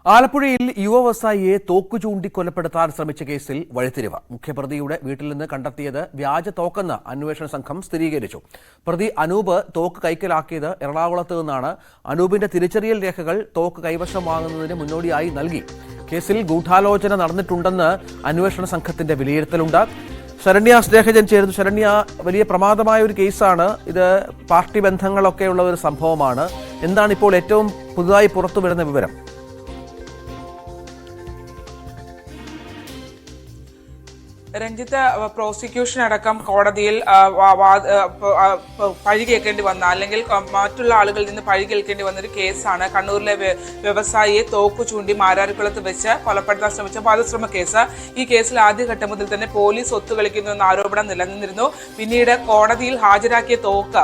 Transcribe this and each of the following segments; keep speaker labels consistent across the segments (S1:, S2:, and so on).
S1: ആലപ്പുഴയിൽ യുവവ്യവസായിയെ തോക്കു ചൂണ്ടി കൊലപ്പെടുത്താൻ ശ്രമിച്ച കേസിൽ വഴിത്തിരിവ്. മുഖ്യപ്രതിയുടെ വീട്ടിൽ നിന്ന് കണ്ടെത്തിയത് വ്യാജ തോക്കെന്ന് അന്വേഷണ സംഘം സ്ഥിരീകരിച്ചു. പ്രതി അനൂപ് തോക്ക് കൈക്കലാക്കിയത് എറണാകുളത്ത് നിന്നാണ്. അനൂപിന്റെ തിരിച്ചറിയൽ രേഖകൾ തോക്ക് കൈവശം വാങ്ങുന്നതിന് മുന്നോടിയായി നൽകി. കേസിൽ ഗൂഢാലോചന നടന്നിട്ടുണ്ടെന്ന് അന്വേഷണ സംഘത്തിന്റെ വിലയിരുത്തലുണ്ട്. ശരണ്യ സ്നേഹജൻ ചേരുന്നു. ശരണ്യ, വലിയ പ്രമാദമായ ഒരു കേസാണ് ഇത്. പാർട്ടി ബന്ധങ്ങളൊക്കെയുള്ള ഒരു സംഭവമാണ്. എന്താണ് ഇപ്പോൾ ഏറ്റവും പുതുതായി പുറത്തുവരുന്ന വിവരം?
S2: രഞ്ജിത്ത്, പ്രോസിക്യൂഷൻ അടക്കം കോടതിയിൽ പഴി കേൾക്കേണ്ടി വന്ന അല്ലെങ്കിൽ മറ്റുള്ള ആളുകളിൽ നിന്ന് പഴി കേൾക്കേണ്ടി വന്ന ഒരു കേസാണ് കണ്ണൂരിലെ വ്യവസായിയെ തോക്കു ചൂണ്ടി മാരാരിക്കുളത്ത് വെച്ച് കൊലപ്പെടുത്താൻ ശ്രമിച്ച വധശ്രമ കേസ്. ഈ കേസിൽ ആദ്യഘട്ടം മുതൽ തന്നെ പോലീസ് ഒത്തുകളിക്കുന്നു എന്ന ആരോപണം നിലനിന്നിരുന്നു. പിന്നീട് കോടതിയിൽ ഹാജരാക്കിയ തോക്ക്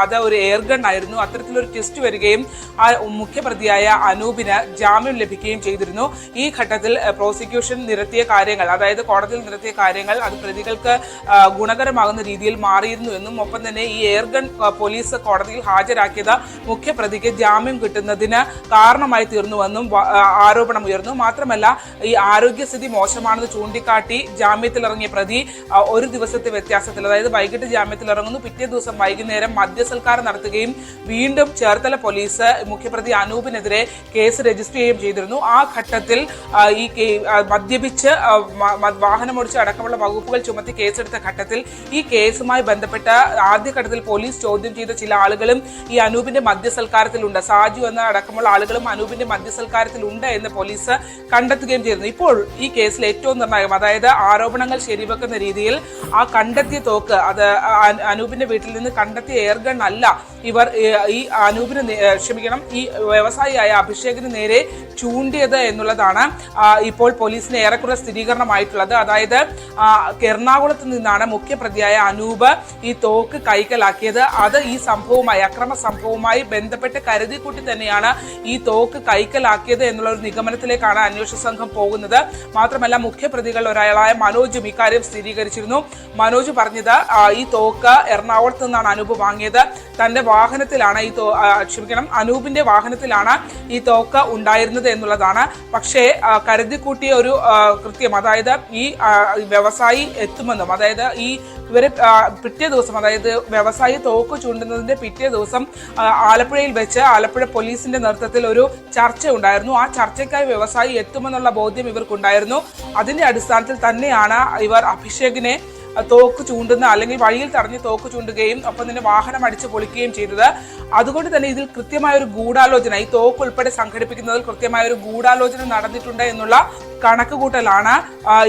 S2: അത് ഒരു എയർഗൺ ആയിരുന്നു. അത്തരത്തിലൊരു ട്വിസ്റ്റ് വരികയും ആ മുഖ്യപ്രതിയായ അനൂപിന് ജാമ്യം ലഭിക്കുകയും ചെയ്തിരുന്നു. ഈ ഘട്ടത്തിൽ പ്രോസിക്യൂഷൻ നിരത്തിയ കാര്യങ്ങൾ, അതായത് കോടതിയിൽ നിരത്തിയ കാര്യങ്ങൾ അത് പ്രതികൾക്ക് ഗുണകരമാകുന്ന രീതിയിൽ മാറിയിരുന്നു എന്നും ഒപ്പം തന്നെ ഈ എയർഗൺ പോലീസ് കോടതിയിൽ ഹാജരാക്കിയത് മുഖ്യപ്രതിക്ക് ജാമ്യം കിട്ടുന്നതിന് കാരണമായി തീർന്നുവെന്നും ആരോപണം ഉയർന്നു. മാത്രമല്ല, ഈ ആരോഗ്യസ്ഥിതി മോശമാണെന്ന് ചൂണ്ടിക്കാട്ടി ജാമ്യത്തിലിറങ്ങിയ പ്രതി ഒരു ദിവസത്തെ വ്യത്യാസത്തിൽ, അതായത് വൈകിട്ട് ജാമ്യത്തിലിറങ്ങുന്നു, പിറ്റേ ദിവസം വൈകുന്നേരം മദ്യസൽക്കാരം നടത്തുകയും വീണ്ടും ചേർത്തല പോലീസ് മുഖ്യപ്രതി അനൂപിനെതിരെ കേസ് രജിസ്റ്റർ ചെയ്യുകയും ചെയ്തിരുന്നു. ആ ഘട്ടത്തിൽ ഈ മദ്യപിച്ച് വാഹനമോടിച്ച് അടക്കമുള്ള വകുപ്പുകൾ ചുമത്തി കേസെടുത്ത ഘട്ടത്തിൽ ഈ കേസുമായി ബന്ധപ്പെട്ട ആദ്യഘട്ടത്തിൽ പോലീസ് ചോദ്യം ചെയ്ത ചില ആളുകളും ഈ അനൂപിന്റെ മദ്യസൽക്കാരത്തിലുണ്ട്. സാജു എന്ന അടക്കമുള്ള ആളുകളും അനൂപിന്റെ മദ്യസൽക്കാരത്തിലുണ്ട് എന്ന് പോലീസ് കണ്ടെത്തുകയും ചെയ്തിരുന്നു. ഇപ്പോൾ ഈ കേസിൽ ഏറ്റവും നിർണായകം, അതായത് ആരോപണങ്ങൾ ശരിവെക്കുന്ന രീതിയിൽ ആ കണ്ടെത്തിയ തോക്ക് അത് അനൂപിന്റെ വീട്ടിൽ നിന്ന് കണ്ടെത്തിയ എയർഗൺ അല്ല ഇവർ ഈ അനൂപിന് ഈ വ്യവസായിയായ അഭിഷേകിന് നേരെ ചൂണ്ടിയത് എന്നുള്ളതാണ് ഇപ്പോൾ പോലീസിന് ഏറെക്കുറെ സ്ഥിരീകരണമായിട്ടുള്ളത്. അതായത് എറണാകുളത്ത് നിന്നാണ് മുഖ്യപ്രതിയായ അനൂപ് ഈ തോക്ക് കൈക്കലാക്കിയത്. അത് ഈ സംഭവവുമായി, അക്രമ സംഭവവുമായി ബന്ധപ്പെട്ട് കരുതിക്കൂട്ടി തന്നെയാണ് ഈ തോക്ക് കൈക്കലാക്കിയത് എന്നുള്ള ഒരു നിഗമനത്തിലേക്കാണ് അന്വേഷണ സംഘം പോകുന്നത്. മാത്രമല്ല, മുഖ്യപ്രതികൾ ഒരാളായ മനോജും ഇക്കാര്യം സ്ഥിരീകരിച്ചിരുന്നു. മനോജ് പറഞ്ഞത് ഈ തോക്ക് എറണാകുളത്ത് നിന്നാണ് അനൂപ് വാങ്ങിയത്. തന്റെ വാഹനത്തിലാണ് അനൂപിന്റെ വാഹനത്തിലാണ് ഈ തോക്ക് ഉണ്ടായിരുന്നത് എന്നുള്ളതാണ്. പക്ഷേ കരുതിക്കൂട്ടിയ ഒരു കൃത്യം, അതായത് ഈ വ്യവസായി എത്തുമെന്നും, അതായത് ഇവരെ പിറ്റേ ദിവസം, അതായത് വ്യവസായി തോക്ക് ചൂണ്ടുന്നതിന്റെ പിറ്റേ ദിവസം ആലപ്പുഴയിൽ വെച്ച് ആലപ്പുഴ പോലീസിന്റെ നേതൃത്വത്തിൽ ഒരു ചർച്ച ഉണ്ടായിരുന്നു. ആ ചർച്ചയ്ക്കായി വ്യവസായി എത്തുമെന്നുള്ള ബോധ്യം ഇവർക്കുണ്ടായിരുന്നു. അതിന്റെ അടിസ്ഥാനത്തിൽ തന്നെയാണ് ഇവർ അഭിഷേകിനെ തോക്ക് ചൂണ്ടുന്ന, അല്ലെങ്കിൽ വഴിയിൽ തടഞ്ഞ് തോക്ക് ചൂണ്ടുകയും ഒപ്പം തന്നെ വാഹനം അടിച്ചു പൊളിക്കുകയും ചെയ്തത്. അതുകൊണ്ട് തന്നെ ഇതിൽ കൃത്യമായ ഒരു ഗൂഢാലോചന, ഈ തോക്ക് ഉൾപ്പെടെ സംഘടിപ്പിക്കുന്നതിൽ കൃത്യമായ ഒരു ഗൂഢാലോചന നടന്നിട്ടുണ്ട് എന്നുള്ള കണക്കുകൂട്ടലാണ്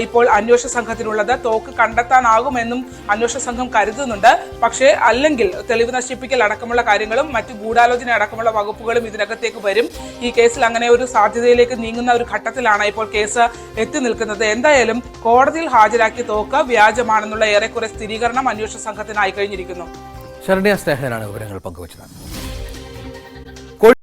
S2: ഇപ്പോൾ അന്വേഷണ സംഘത്തിനുള്ളത്. തോക്ക് കണ്ടെത്താനാകുമെന്നും അന്വേഷണ സംഘം കരുതുന്നുണ്ട്. പക്ഷേ അല്ലെങ്കിൽ തെളിവ് നശിപ്പിക്കൽ അടക്കമുള്ള കാര്യങ്ങളും മറ്റു ഗൂഢാലോചന അടക്കമുള്ള വകുപ്പുകളും ഇതിനകത്തേക്ക് വരും. ഈ കേസിൽ അങ്ങനെ ഒരു സാധ്യതയിലേക്ക് നീങ്ങുന്ന ഒരു ഘട്ടത്തിലാണ് ഇപ്പോൾ കേസ് എത്തി നിൽക്കുന്നത്. എന്തായാലും കോടതിയിൽ ഹാജരാക്കിയ തോക്ക് വ്യാജമാണെന്നുള്ള ഏറെക്കുറെ സ്ഥിരീകരണം അന്വേഷണ സംഘത്തിനായി കഴിഞ്ഞിരിക്കുന്നു.
S1: ശരണ്യ സ്നേഹനാണ് വിവരങ്ങൾ പങ്കുവച്ചത്.